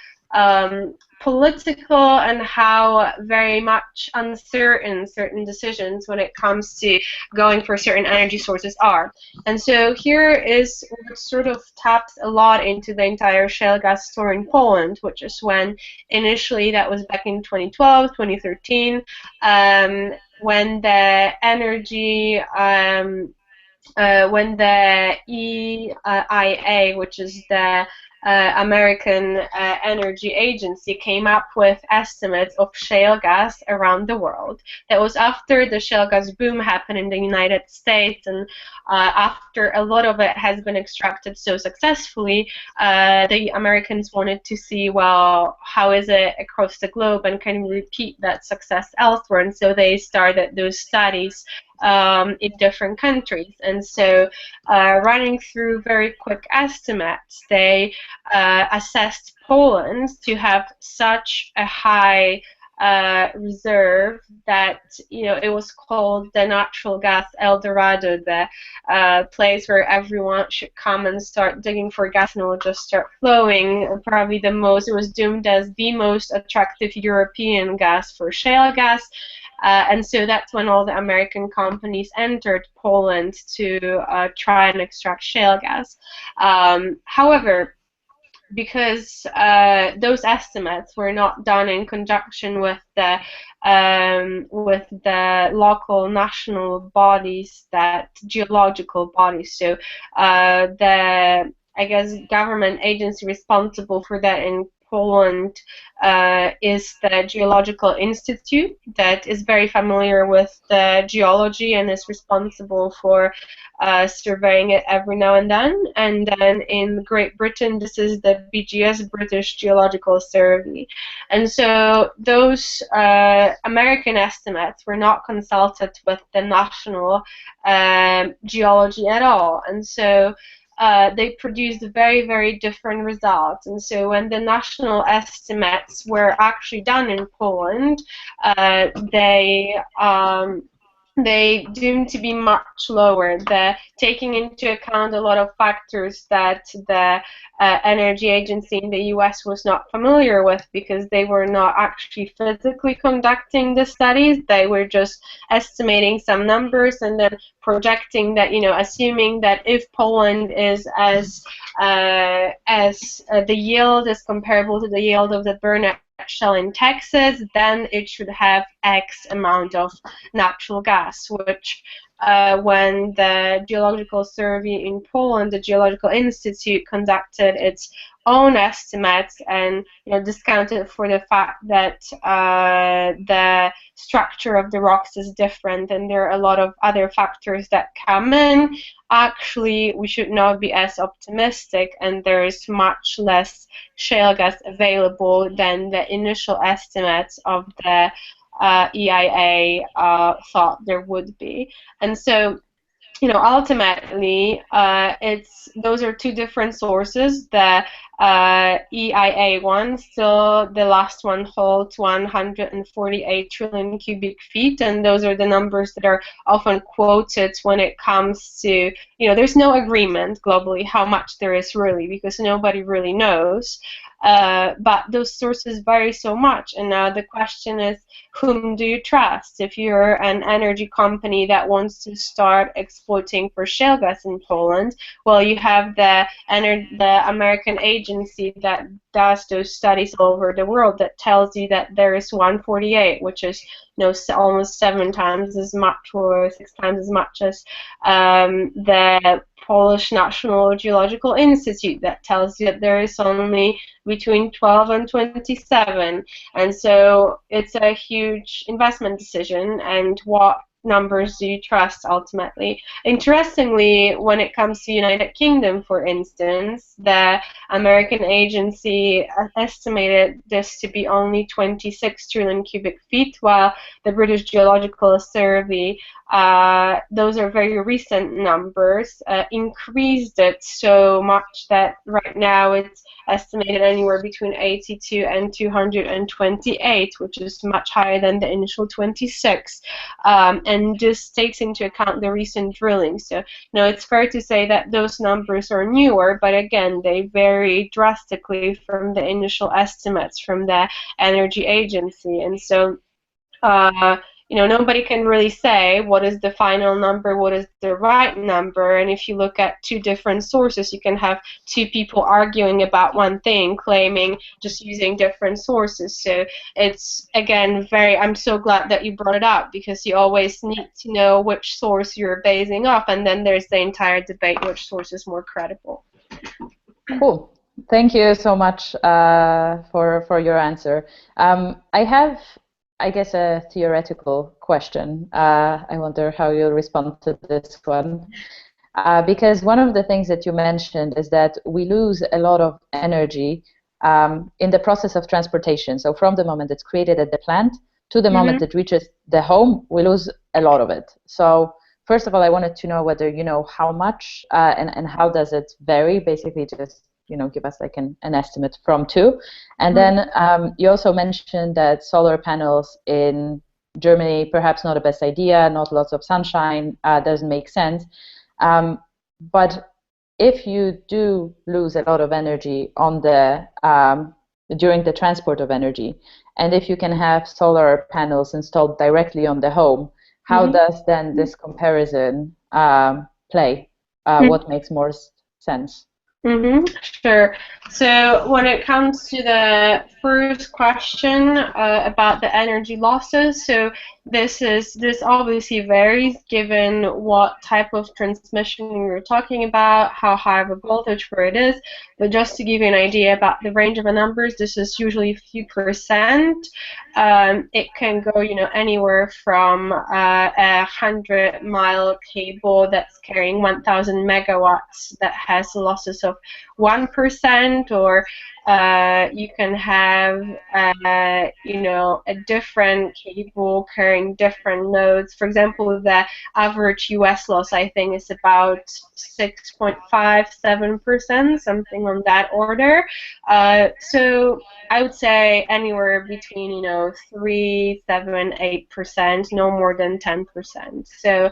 political and how very much uncertain certain decisions when it comes to going for certain energy sources are. And so here is what sort of taps a lot into the entire shale gas story in Poland, which is when initially, that was back in 2012, 2013, when the energy when the EIA, which is the American Energy Agency, came up with estimates of shale gas around the world. That was after the shale gas boom happened in the United States, and after a lot of it has been extracted so successfully, the Americans wanted to see, well, how is it across the globe, and can we repeat that success elsewhere? And so they started those studies in different countries. And so running through very quick estimates, they assessed Poland to have such a high reserve that, you know, it was called the natural gas El Dorado, the place where everyone should come and start digging for gas and it will just start flowing. Probably the most, it was doomed as the most attractive European gas for shale gas. And so that's when all the American companies entered Poland to try and extract shale gas. However, because those estimates were not done in conjunction with the local national bodies, that geological bodies. So the, I guess, government agency responsible for that in Poland is the Geological Institute, that is very familiar with the geology and is responsible for surveying it every now and then. And then in Great Britain, this is the BGS, British Geological Survey. And so those American estimates were not consulted with the national geology at all. And so they produced very, very different results. And so when the national estimates were actually done in Poland, they doomed to be much lower. Taking into account a lot of factors that the energy agency in the US was not familiar with, because they were not actually physically conducting the studies. They were just estimating some numbers and then projecting that, you know, assuming that if Poland is as the yield is comparable to the yield of the Burnett Shale in Texas, then it should have X amount of natural gas, which when the Geological Survey in Poland, the Geological Institute, conducted its own estimates and, you know, discounted for the fact that the structure of the rocks is different and there are a lot of other factors that come in, actually we should not be as optimistic, and there is much less shale gas available than the initial estimates of the EIA thought there would be. And so, you know, ultimately, those are two different sources. The EIA one, still the last one, holds 148 trillion cubic feet, and those are the numbers that are often quoted when it comes to, you know, there's no agreement globally how much there is really, because nobody really knows. But those sources vary so much, and now the question is, whom do you trust? If you're an energy company that wants to start exploiting for shale gas in Poland, well, you have the American agency that does those studies all over the world that tells you that there is 148, which is, you know, almost 7 times as much or 6 times as much as the Polish National Geological Institute that tells you that there is only between 12 and 27. And so it's a huge investment decision, and what numbers do you trust ultimately? Interestingly, when it comes to United Kingdom, for instance, the American agency estimated this to be only 26 trillion cubic feet, while the British Geological Survey, those are very recent numbers, increased it so much that right now it's estimated anywhere between 82 and 228, which is much higher than the initial 26, and just takes into account the recent drilling. So, it's fair to say that those numbers are newer, but again, they vary drastically from the initial estimates from the energy agency. And so, nobody can really say what is the final number, what is the right number. And if you look at two different sources, you can have two people arguing about one thing, claiming just using different sources. So it's, again, I'm so glad that you brought it up, because you always need to know which source you're basing off, and then there's the entire debate which source is more credible. Cool. Thank you so much for your answer. I have, I guess, a theoretical question. I wonder how you'll respond to this one. Because one of the things that you mentioned is that we lose a lot of energy in the process of transportation. So from the moment it's created at the plant to the moment it reaches the home, we lose a lot of it. So first of all, I wanted to know whether you know how much and how does it vary, basically just give us like an estimate from two. And then you also mentioned that solar panels in Germany, perhaps not the best idea, not lots of sunshine, doesn't make sense. But if you do lose a lot of energy on the during the transport of energy, and if you can have solar panels installed directly on the home, how does then this comparison play? What makes more sense? Sure. So when it comes to the first question about the energy losses, so this obviously varies given what type of transmission you're talking about, how high of a voltage where it is. But just to give you an idea about the range of the numbers, this is usually a few percent. It can go, anywhere from a 100-mile cable that's carrying 1,000 megawatts that has losses of 1%, or you can have, a different cable carrying different loads. For example, the average US loss, I think, is about 6.57%, something on that order. So I would say anywhere between, 3, 7, 8%, no more than 10%. So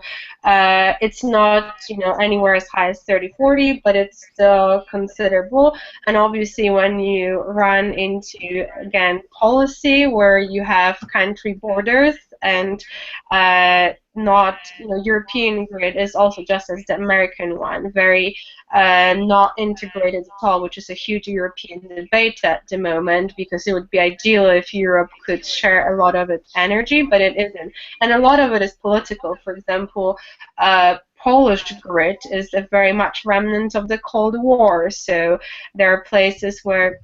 it's not, anywhere as high as 30, 40, but it's still considerable. And obviously, when you run into, again, policy where you have country borders and not, European grid is also just as the American one, very not integrated at all, which is a huge European debate at the moment, because it would be ideal if Europe could share a lot of its energy, but it isn't. And a lot of it is political. For example, Polish grid is a very much remnant of the Cold War, so there are places where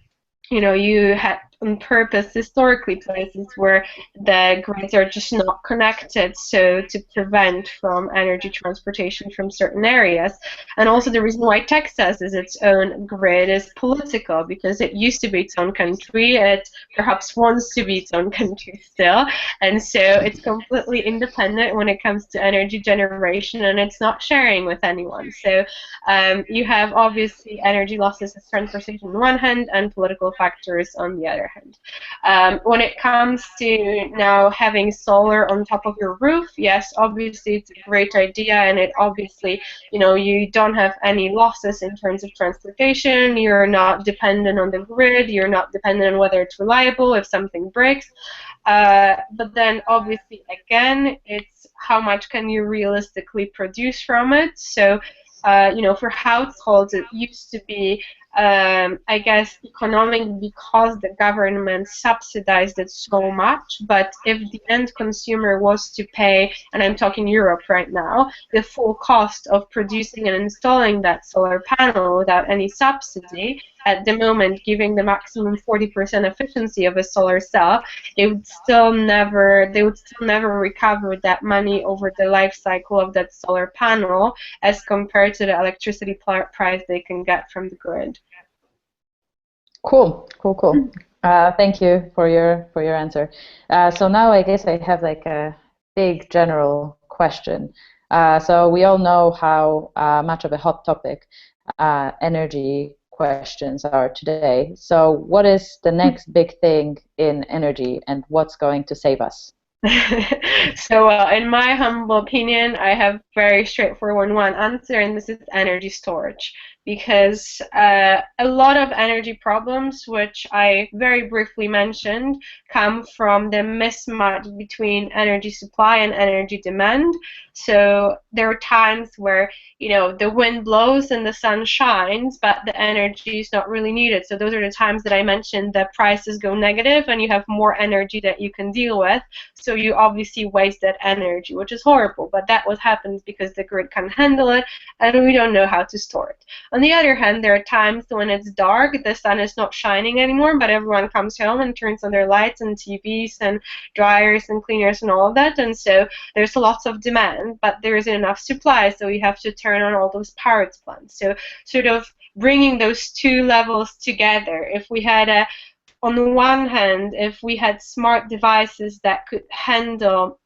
you had on purpose historically places where the grids are just not connected, so to prevent from energy transportation from certain areas. And also the reason why Texas is its own grid is political, because it used to be its own country, it perhaps wants to be its own country still, and so it's completely independent when it comes to energy generation, and it's not sharing with anyone. So you have obviously energy losses as transportation on one hand and political factors on the other hand. When it comes to now having solar on top of your roof, yes, obviously it's a great idea, and it obviously, you don't have any losses in terms of transportation, you're not dependent on the grid, you're not dependent on whether it's reliable if something breaks. But then obviously, again, it's how much can you realistically produce from it. So for households, it used to be I guess, economic because the government subsidized it so much. But if the end consumer was to pay, and I'm talking Europe right now, the full cost of producing and installing that solar panel without any subsidy, at the moment giving the maximum 40% efficiency of a solar cell, they would still never recover that money over the life cycle of that solar panel as compared to the electricity price they can get from the grid. Cool, cool, cool. Thank you for your answer. So now I guess I have like a big general question. So we all know how much of a hot topic energy questions are today. So what is the next big thing in energy, and what's going to save us? So, in my humble opinion, I have very straightforward one answer, and this is energy storage. Because a lot of energy problems, which I very briefly mentioned, come from the mismatch between energy supply and energy demand. So there are times where, the wind blows and the sun shines, but the energy is not really needed. So those are the times that I mentioned the prices go negative and you have more energy that you can deal with. So you obviously waste that energy, which is horrible. But that what happens because the grid can't handle it and we don't know how to store it. On the other hand, there are times when it's dark, the sun is not shining anymore, but everyone comes home and turns on their lights and TVs and dryers and cleaners and all of that. And so there's lots of demand, but there isn't enough supply, so you have to turn on all those power plants. So sort of bringing those two levels together, if we had on the one hand, if we had smart devices that could handle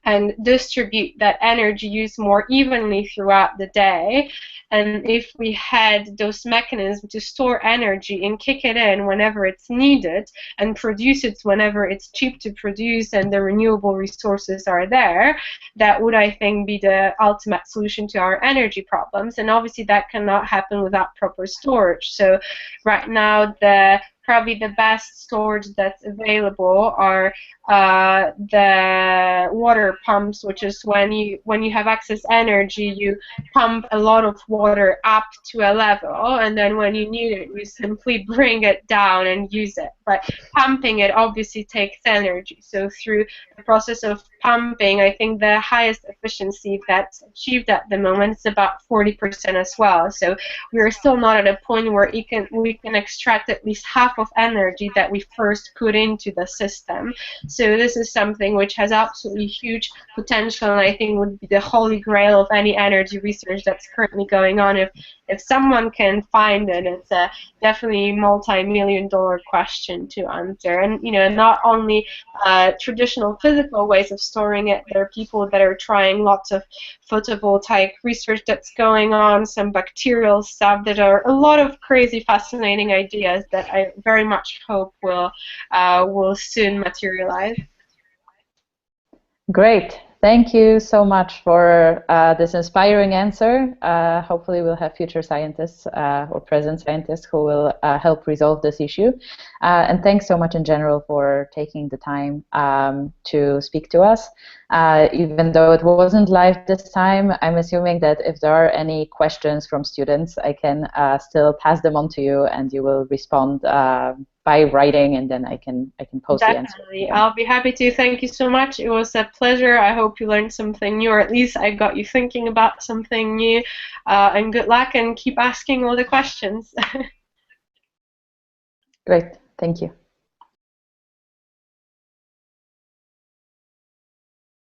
and distribute that energy use more evenly throughout the day, and if we had those mechanisms to store energy and kick it in whenever it's needed and produce it whenever it's cheap to produce and the renewable resources are there, that would, I think, be the ultimate solution to our energy problems. And obviously that cannot happen without proper storage. So right now, probably the best storage that's available are the water pumps, which is when you have excess energy, you pump a lot of water up to a level, and then when you need it, you simply bring it down and use it. But pumping it obviously takes energy. So through the process of pumping, I think the highest efficiency that's achieved at the moment is about 40% as well. So we are still not at a point where we can extract at least half of energy that we first put into the system. So this is something which has absolutely huge potential, and I think would be the holy grail of any energy research that's currently going on. If someone can find it, it's a definitely multi-million-dollar question to answer. And not only traditional physical ways of storing it, there are people that are trying lots of photovoltaic research that's going on, some bacterial stuff. That are a lot of crazy, fascinating ideas that I very much hope will soon materialize. Great. Thank you so much for this inspiring answer. Hopefully we'll have future scientists or present scientists who will help resolve this issue. And thanks so much in general for taking the time to speak to us. Even though it wasn't live this time, I'm assuming that if there are any questions from students, I can still pass them on to you and you will respond by writing, and then I can post the answer. Definitely. I'll be happy to. Thank you so much. It was a pleasure. I hope you learned something new, or at least I got you thinking about something new. And good luck, and keep asking all the questions. Great. Thank you.